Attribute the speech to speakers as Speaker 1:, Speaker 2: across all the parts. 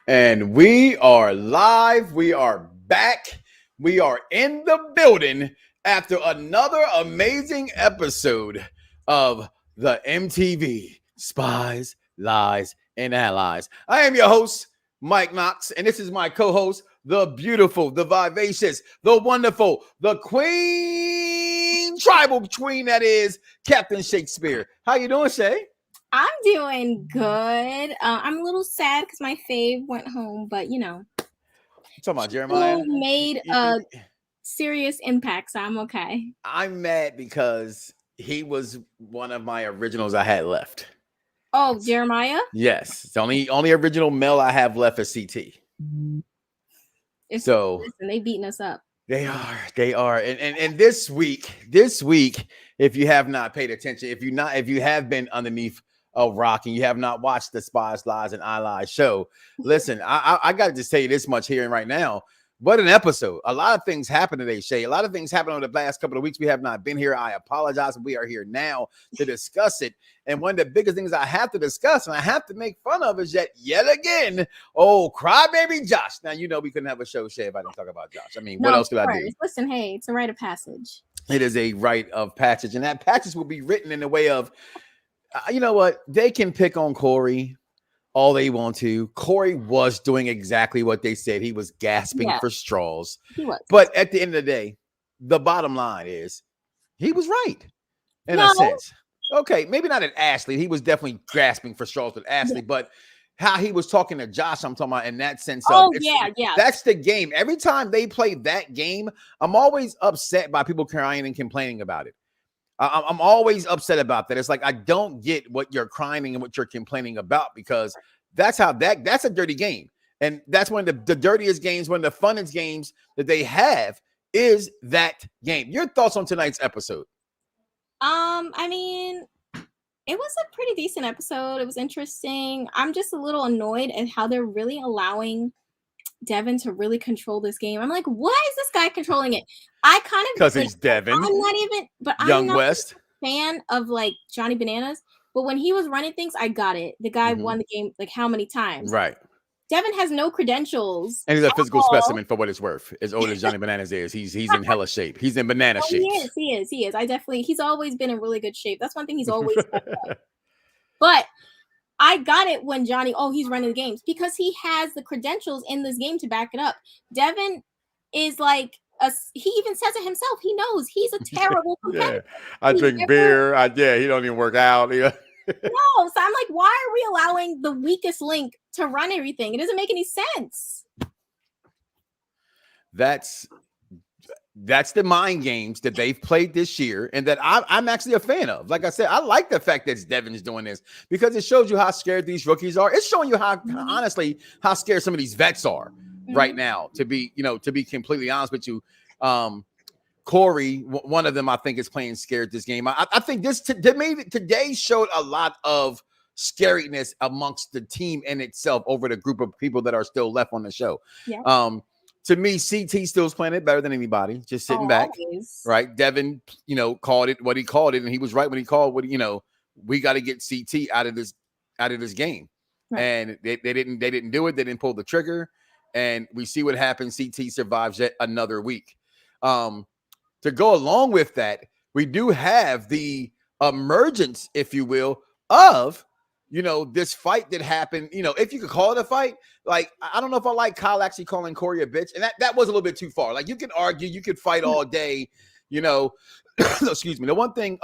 Speaker 1: And we are live. We are back. We are in the building after another amazing episode of the MTV Spies, Lies, and Allies. I am your host, Mike Knoxxx, and this is my co-host, the beautiful, the vivacious, the wonderful, the queen, tribal queen that is Captain Shakespeare. How you doing, Shay?
Speaker 2: I'm doing good. I'm a little sad because my fave went home, but
Speaker 1: You talking about Jeremiah?
Speaker 2: still made a serious impact, so I'm okay.
Speaker 1: I'm mad because he was one of my originals I had left.
Speaker 2: Oh, Jeremiah?
Speaker 1: Yes, it's the only original male I have left is CT.
Speaker 2: Listen, they beating us up.
Speaker 1: They are, and this week, if you have not paid attention, if you have been underneath a rock and you have not watched the Spies, Lies, and Allies show, listen, I got to just tell you this much here and right now. What an episode. A lot of things happened today, Shay. A lot of things happened over the last couple of weeks. We have not been here. I apologize. We are here now to discuss it. And one of the biggest things I have to discuss and I have to make fun of is that yet again, crybaby Josh. Now, we couldn't have a show, Shay, if I didn't talk about Josh. I mean, what else could I do?
Speaker 2: Listen, hey, it's a rite of passage.
Speaker 1: It is a rite of passage. And that passage will be written in the way of, you know what? They can pick on Corey all they want to. Corey was doing exactly what they said. He was gasping for straws.
Speaker 2: He was.
Speaker 1: But at the end of the day, the bottom line is he was right in a sense. Okay, maybe not at Ashley. He was definitely grasping for straws with Ashley, but how he was talking to Josh, I'm talking about in that sense. That's the game. Every time they play that game, I'm always upset by people crying and complaining about it. I'm always upset about that. It's like I don't get what you're crying and what you're complaining about, because that's a dirty game. And that's one of the dirtiest games, one of the funnest games that they have is that game. Your thoughts on tonight's episode?
Speaker 2: I mean, it was a pretty decent episode. It was interesting. I'm just a little annoyed at how they're really allowing Devin to really control this game. I'm like, why is this guy controlling it? I kind of,
Speaker 1: because he's Devin.
Speaker 2: I'm not even, but
Speaker 1: Young West
Speaker 2: a fan of like Johnny Bananas. But when he was running things, I got it. The guy won the game like how many times?
Speaker 1: Right.
Speaker 2: Devin has no credentials,
Speaker 1: and he's a physical specimen for what it's worth. As old as Johnny Bananas is, he's in hella shape. He's in banana shape.
Speaker 2: He is. He's always been in really good shape. That's one thing he's always done. But I got it when Johnny, he's running the games because he has the credentials in this game to back it up. Devin is like, he even says it himself. He knows he's a terrible competitor.
Speaker 1: I drink beer. He don't even work out.
Speaker 2: No, so I'm like, why are we allowing the weakest link to run everything? It doesn't make any sense.
Speaker 1: That's the mind games that they've played this year, and that I'm actually a fan of. Like I said, I like the fact that Devin's doing this because it shows you how scared these rookies are. It's showing you how honestly how scared some of these vets are right now. To be completely honest with you, Corey, one of them, I think, is playing scared this game. I think today showed a lot of scariness amongst the team in itself over the group of people that are still left on the show.
Speaker 2: Yeah.
Speaker 1: To me, CT still is playing it better than anybody, just sitting back.
Speaker 2: Always.
Speaker 1: Right. Devin, called it what he called it, and he was right when he called what we got to get CT out of this game. Right. And they didn't do it. They didn't pull the trigger. And we see what happens. CT survives yet another week. To go along with that, we do have the emergence, if you will, of this fight that happened, if you could call it a fight. Like, I don't know if I like Kyle actually calling Corey a bitch. And that was a little bit too far. Like, you can argue, you could fight all day, excuse me. The one thing,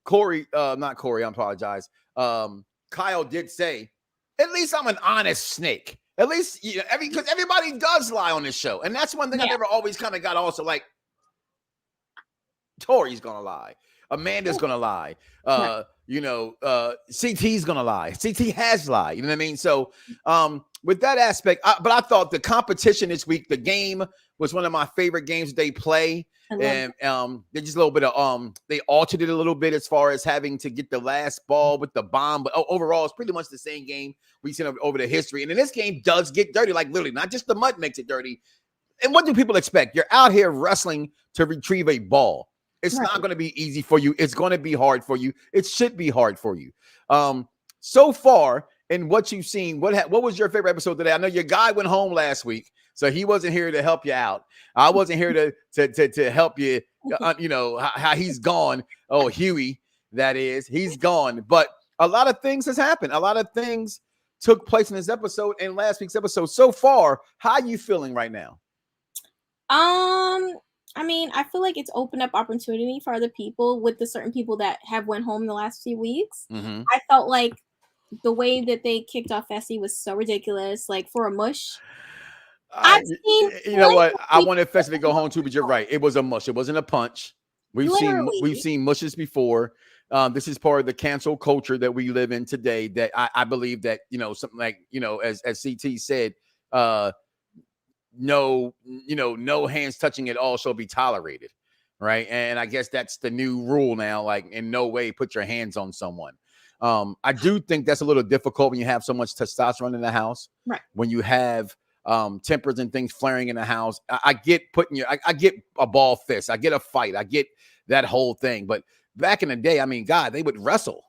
Speaker 1: Corey, not Corey, I apologize. Kyle did say, at least I'm an honest snake. At least, because everybody does lie on this show. And that's one thing I never always kind of got also like, Tori's going to lie. Amanda's going to lie. CT's going to lie. CT has lied. You know what I mean? So with that aspect, but I thought the competition this week, the game was one of my favorite games they play. And they just a little bit of they altered it a little bit as far as having to get the last ball with the bomb. But overall, it's pretty much the same game we've seen over the history. And then this game does get dirty, like literally, not just the mud makes it dirty. And what do people expect? You're out here wrestling to retrieve a ball. It's not going to be easy for you. It's going to be hard for you. It should be hard for you. So far, in what you've seen, what was your favorite episode today? I know your guy went home last week, so he wasn't here to help you out. I wasn't here to help you. You know how he's gone. Oh, Huey, that is, he's gone. But a lot of things has happened. A lot of things took place in this episode and last week's episode. So far, how are you feeling right now?
Speaker 2: I mean, I feel like it's opened up opportunity for other people with the certain people that have went home the last few weeks.
Speaker 1: Mm-hmm.
Speaker 2: I felt like the way that they kicked off Fessy was so ridiculous. Like for a mush. I've seen.
Speaker 1: You know what? I wanted Fessy to go home too, but you're right. It was a mush. It wasn't a punch. We've seen mushes before. This is part of the cancel culture that we live in today. That I believe that, you know, something like, you know, as CT said, no hands touching at all shall be tolerated, right? And I guess that's the new rule now. Like, in no way put your hands on someone. I do think that's a little difficult when you have so much testosterone in the house,
Speaker 2: right?
Speaker 1: When you have tempers and things flaring in the house. I get I get a ball fist, I get a fight, I get that whole thing. But back in the day, I mean, God, they would wrestle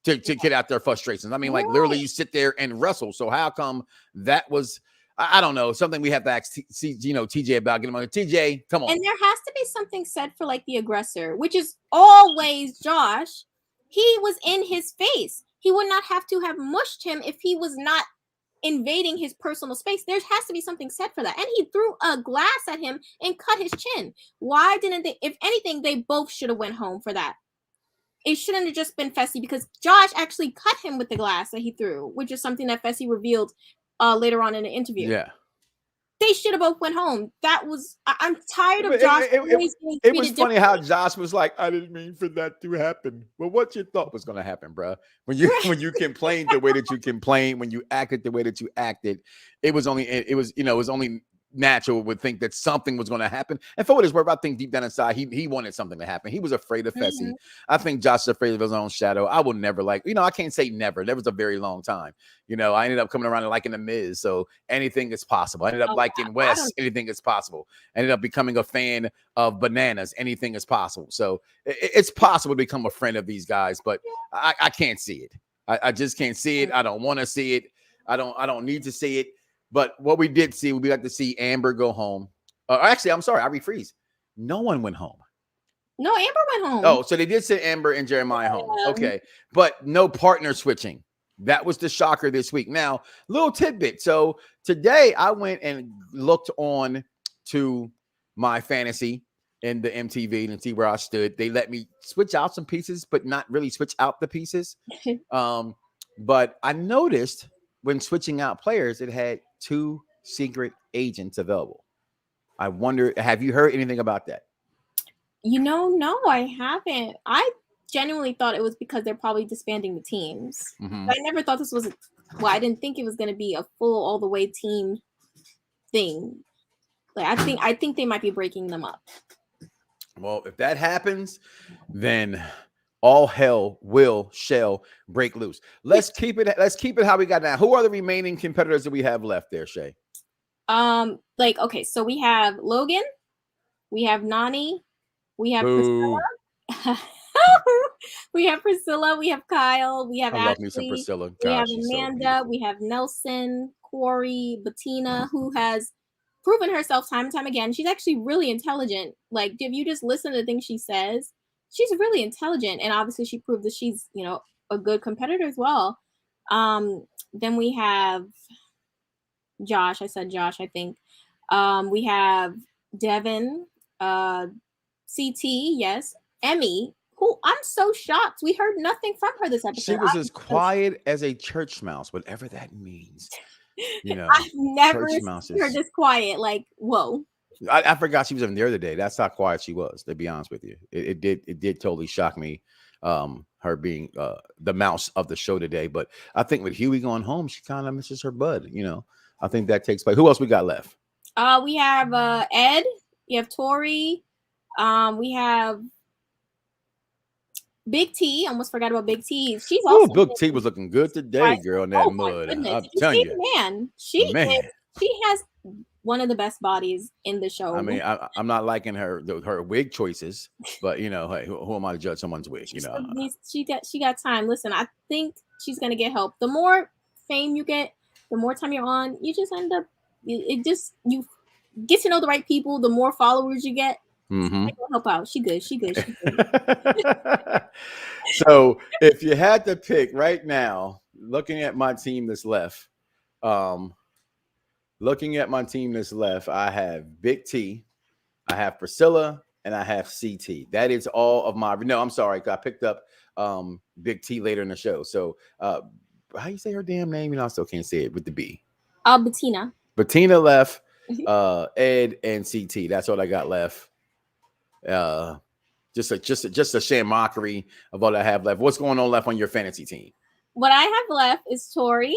Speaker 1: to get out their frustrations. I mean, like literally you sit there and wrestle. So how come that was, I don't know, something we have to ask TJ about. Get him on. TJ, come on.
Speaker 2: And there has to be something said for like the aggressor, which is always Josh. He was in his face. He would not have to have mushed him if he was not invading his personal space. There has to be something said for that. And he threw a glass at him and cut his chin. Why didn't they? If anything, they both should have went home for that. It shouldn't have just been Fessy, because Josh actually cut him with the glass that he threw, which is something that Fessy revealed later on in the interview.
Speaker 1: Yeah.
Speaker 2: They should have both went home. That was, I'm tired of Josh.
Speaker 1: It was funny how Josh was like, I didn't mean for that to happen. But what you thought was going to happen, bro? When you complained the way that you complained, when you acted the way that you acted, it was only natural would think that something was going to happen. And for what it's worth, I think deep down inside, he wanted something to happen. He was afraid of Fessy. Mm-hmm. I think Josh is afraid of his own shadow. I will never I can't say never. There was a very long time. I ended up coming around and liking The Miz. So anything is possible. I ended up liking Wes. Anything is possible. I ended up becoming a fan of Bananas. Anything is possible. So it's possible to become a friend of these guys, but I can't see it. I just can't see it. I don't want to see it. I don't need to see it. But what we did see, we got to see Amber go home. Actually, I'm sorry, I rephrase. No one went home.
Speaker 2: No, Amber went home.
Speaker 1: Oh, so they did send Amber and Jeremiah home. Okay, but no partner switching. That was the shocker this week. Now, little tidbit. So today I went and looked on to my fantasy in the MTV and see where I stood. They let me switch out some pieces, but not really switch out the pieces. But I noticed when switching out players, it had 2 secret agents available. I wonder, have you heard anything about that?
Speaker 2: No, I haven't. I genuinely thought it was because they're probably disbanding the teams. Mm-hmm. I never thought this was, I didn't think it was going to be a full all the way team thing. Like I think they might be breaking them up.
Speaker 1: Well, if that happens, then all hell shall break loose. Let's keep it how we got now. Who are the remaining competitors that we have left there, Shay?
Speaker 2: Okay, so we have Logan, we have Nani, we have Priscilla. We have Priscilla, we have Kyle, we have Ashley,
Speaker 1: me some Priscilla.
Speaker 2: We have Amanda, we have Nelson, Corey, Bettina, who has proven herself time and time again. She's actually really intelligent. Like, if you just listen to the things she says, she's really intelligent, and obviously she proved that she's, a good competitor as well. Then we have Josh. I said Josh, I think. We have Devin, CT, yes, Emmy, who I'm so shocked. We heard nothing from her this episode.
Speaker 1: She was as quiet as a church mouse, whatever that means.
Speaker 2: I've never seen her this quiet. Like, whoa.
Speaker 1: I forgot she was even the other day. That's how quiet she was, to be honest with you. It did totally shock me, her being the mouse of the show today. But I think with Huey going home, she kind of misses her bud. I think that takes place. Who else we got left?
Speaker 2: We have Ed. We have Tori. We have Big T. Almost forgot about Big T. She's also
Speaker 1: Big T was looking good today, girl, in that mud. I'm telling you,
Speaker 2: man. She has one of the best bodies in the show.
Speaker 1: I mean, I'm not liking her wig choices, but hey, who am I to judge someone's wig?
Speaker 2: She got time. Listen, I think she's gonna get help. The more fame you get, the more time you're on, you just end up. You get to know the right people. The more followers you get, help out. She good. She good. She good.
Speaker 1: So if you had to pick right now, looking at my team that's left, I have Big T, I have Priscilla, and I have CT. That is all of my. No, I'm sorry, I picked up Big T later in the show. So how you say her damn name? I still can't say it with the B.
Speaker 2: Bettina.
Speaker 1: Bettina left. Ed and CT. That's all I got left. Just a sham mockery of what I have left. What's going on left on your fantasy team?
Speaker 2: What I have left is Tori,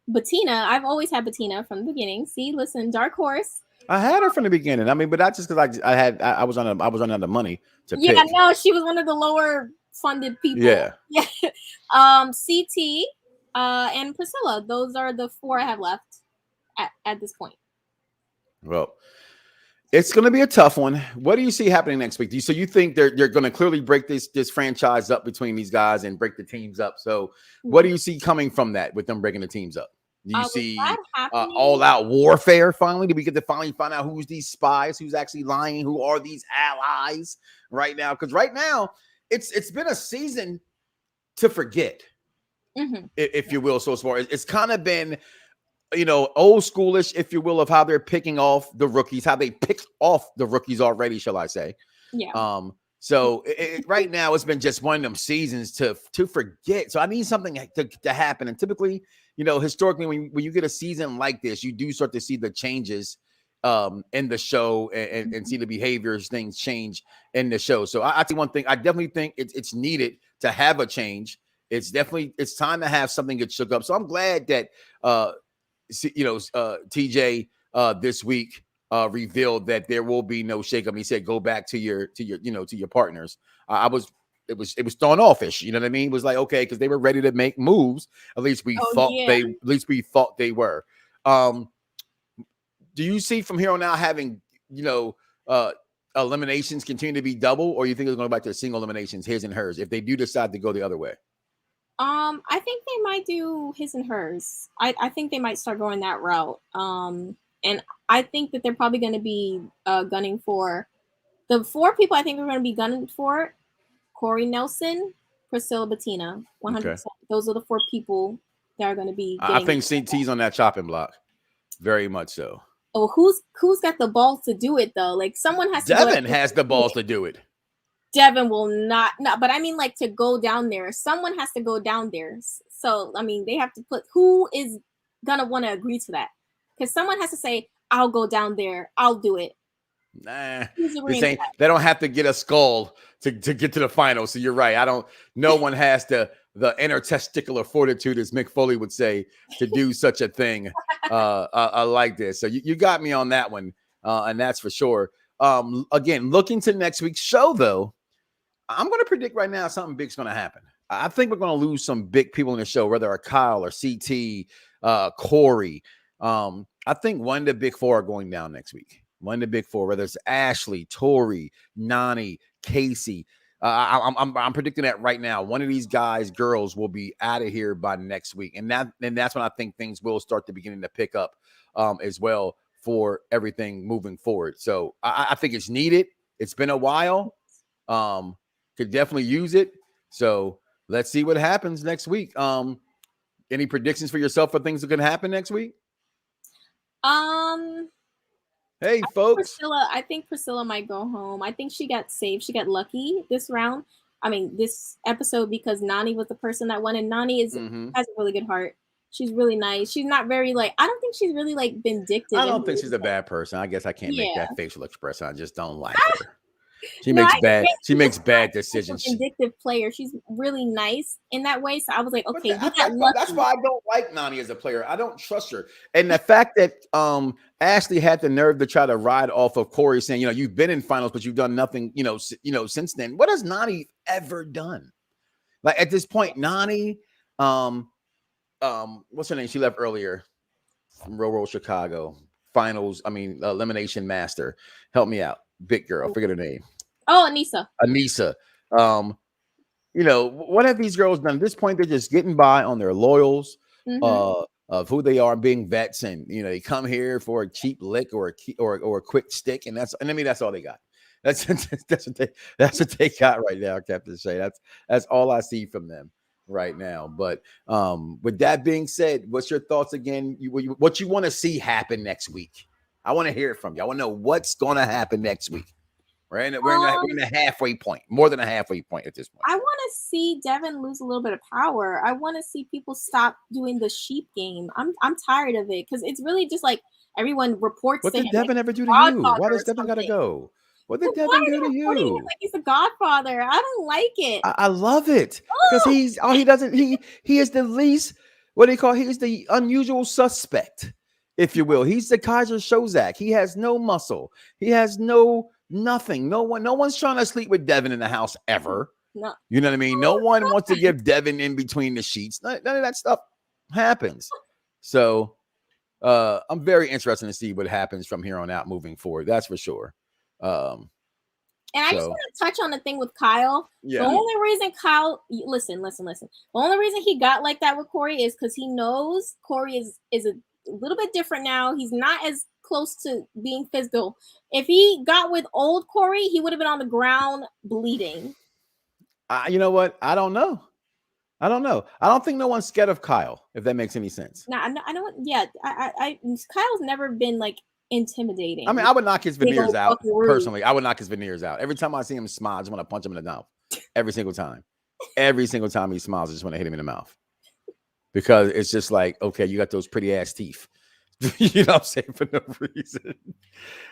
Speaker 2: Bettina. I've always had Bettina from the beginning. See, listen, dark horse.
Speaker 1: I had her from the beginning. I mean, but that's just because I was running out of money to pick.
Speaker 2: No, she was one of the lower funded people.
Speaker 1: Yeah.
Speaker 2: CT, and Priscilla. Those are the 4 I have left at this point.
Speaker 1: Well, it's going to be a tough one. What do you see happening next week? So you think they're going to clearly break this franchise up between these guys and break the teams up? So what do you see coming from that with them breaking the teams up? Do you see all-out warfare finally? Do we get to finally find out who's these spies, who's actually lying, who are these allies right now? Because right now, it's been a season to forget, if you will. So as far as it's kind of been, old schoolish, if you will, of how they're picking off the rookies, how they picked off the rookies already, shall I say?
Speaker 2: Yeah.
Speaker 1: So right now it's been just one of them seasons to forget. So I need something to happen. And typically, historically, when you get a season like this, you do start to see the changes in the show and see the behaviors, things change in the show. So I think one thing, I definitely think it's needed to have a change. It's time to have something get shook up. So I'm glad that TJ this week revealed that there will be no shakeup. He said, "Go back to your partners." It was thrown offish. You know what I mean? It was like, okay, because they were ready to make moves. At least we thought they were. Do you see from here on out having eliminations continue to be double, or you think it's going back to single eliminations, his and hers, if they do decide to go the other way?
Speaker 2: I think they might do his and hers. I think they might start going that route. And I think that they're probably going to be gunning for the 4 people. I think they're going to be gunning for Corey Nelson, Priscilla, Bettina, 100%. Okay. Those are the 4 people that are going to be.
Speaker 1: I think CT's on that chopping block, very much so.
Speaker 2: Oh, who's got the balls to do it though? Like someone has to.
Speaker 1: Devin has the balls to do it.
Speaker 2: Devin will not, but I mean, like, to go down there, someone has to go down there. So, I mean, they have to put who is gonna want to agree to that, because someone has to say, "I'll go down there, I'll do it."
Speaker 1: Nah, they don't have to get a skull to get to the final. So you're right. No one has the intertesticular fortitude, as Mick Foley would say, to do such a thing like this. So you got me on that one, and that's for sure. Again, looking to next week's show, though, I'm going to predict right now something big's going to happen. I think we're going to lose some big people in the show, whether it's Kyle or CT, Corey. I think one of the big 4 are going down next week. One of the big 4, whether it's Ashley, Tori, Nani, Casey. I'm predicting that right now. One of these girls will be out of here by next week. And that's when I think things will start to beginning to pick up as well for everything moving forward. So I think it's needed. It's been a while. Could definitely use it. So let's see what happens next week. Any predictions for yourself for things that can happen next week? Hey, folks.
Speaker 2: I think Priscilla might go home. I think she got saved. She got lucky this round. I mean, this episode, because Nani was the person that won, and Nani has a really good heart. She's really nice. She's not very I don't think she's really vindictive.
Speaker 1: I don't think she's a bad person. I guess I can't make that facial expression. I just don't like her. She makes bad decisions.
Speaker 2: She's a vindictive player. She's really nice in that way. So I was like, okay,
Speaker 1: that's why I don't like Nani as a player. I don't trust her. And the fact that Ashley had the nerve to try to ride off of Corey, saying, you've been in finals, but you've done nothing, since then. What has Nani ever done? Like at this point, Nani, what's her name? She left earlier from Roll Chicago finals. Elimination master. Help me out. Big girl. Forget her name.
Speaker 2: Oh, Anissa.
Speaker 1: What have these girls done? At this point, they're just getting by on their loyals, of who they are being vets, and they come here for a cheap lick or or a quick stick, and I mean that's all they got. That's that's what they got right now, Captain Shay. That's all I see from them right now. But with that being said, what's your thoughts again? What you want to see happen next week? I want to hear it from you. I want to know what's going to happen next week. Right, we're in a halfway point, more than a halfway point at this point.
Speaker 2: I want to see Devin lose a little bit of power. I want to see people stop doing the sheep game. I'm tired of it because it's really just like everyone reports.
Speaker 1: What
Speaker 2: to
Speaker 1: did
Speaker 2: him
Speaker 1: Devin
Speaker 2: like
Speaker 1: ever do to you? Why does Devin gotta go? What did Devin do to you?
Speaker 2: Like he's a godfather. I don't like it.
Speaker 1: I love it because he is the least, what do you call, he's the unusual suspect, if you will. He's the Kaiser Shozak. He has no muscle. He has nothing. No one's trying to sleep with Devin in the house ever.
Speaker 2: No.
Speaker 1: You know what I mean? No one wants to give Devin in between the sheets. None of that stuff happens. So I'm very interested to see what happens from here on out moving forward. That's for sure.
Speaker 2: And I just want to touch on the thing with Kyle.
Speaker 1: Yeah.
Speaker 2: The only reason Kyle, listen. The only reason he got like that with Corey is because he knows Corey is a little bit different now. He's not as close to being physical. If he got with old Corey, he would have been on the ground bleeding.
Speaker 1: You know what? I don't know. I don't think no one's scared of Kyle, if that makes any sense.
Speaker 2: No, I know. Yeah, Kyle's never been like intimidating.
Speaker 1: I mean, I would knock his veneers out personally. I would knock his veneers out every time I see him smile. I just want to punch him in the mouth every single time. Every single time he smiles, I just want to hit him in the mouth because it's just like, okay, you got those pretty ass teeth. You know what I'm saying? For no reason.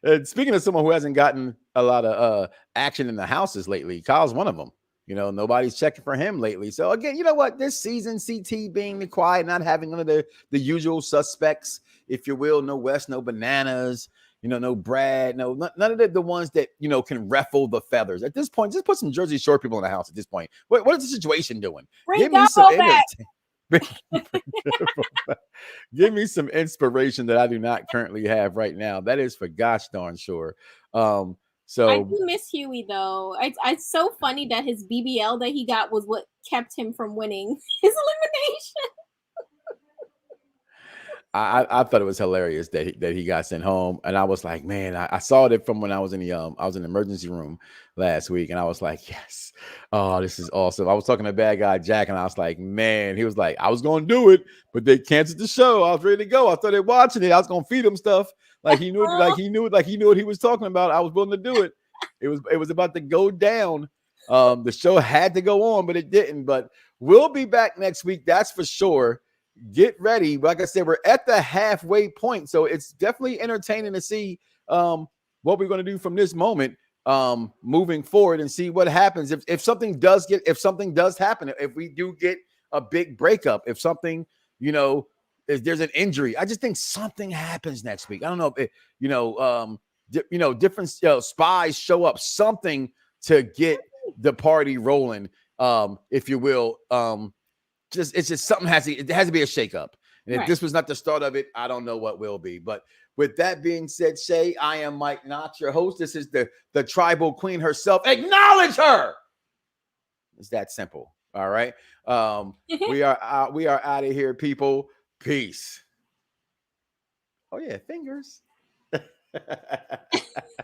Speaker 1: And speaking of someone who hasn't gotten a lot of action in the houses lately, Kyle's one of them. Nobody's checking for him lately. So again, you know what? This season, CT being the quiet, not having none of the usual suspects, if you will, no West, no Bananas, no Brad, none of the ones that can ruffle the feathers. At this point, just put some Jersey Shore people in the house. At this point, what is the situation doing? Give me some give me some inspiration that I do not currently have right now. That is for gosh darn sure. So
Speaker 2: I do miss Huey though. It's so funny that his BBL that he got was what kept him from winning his elimination.
Speaker 1: I thought it was hilarious that he got sent home, and I was like, man, I saw it from when I was in the emergency room last week, and I was like, yes, oh, this is awesome. I was talking to Bad Guy Jack, and I was like, man, he was like, I was gonna do it, but they canceled the show. I was ready to go. I started watching it. I was gonna feed him stuff. Like he knew what he was talking about. I was willing to do it. It was about to go down. The show had to go on, but it didn't. But we'll be back next week. That's for sure. Get ready. Like I said, we're at the halfway point. So it's definitely entertaining to see what we're going to do from this moment moving forward and see what happens. If something does happen, if we do get a big breakup, if something, if there's an injury, I just think something happens next week. I don't know if different spies show up, something to get the party rolling, if you will. It's just something it has to be a shakeup. And if this was not the start of it, I don't know what will be. But with that being said, Shay, I am Mike Knoxxx, your host. This is the tribal queen herself. Acknowledge her. It's that simple. All right. We are out of here, people. Peace. Oh yeah, fingers.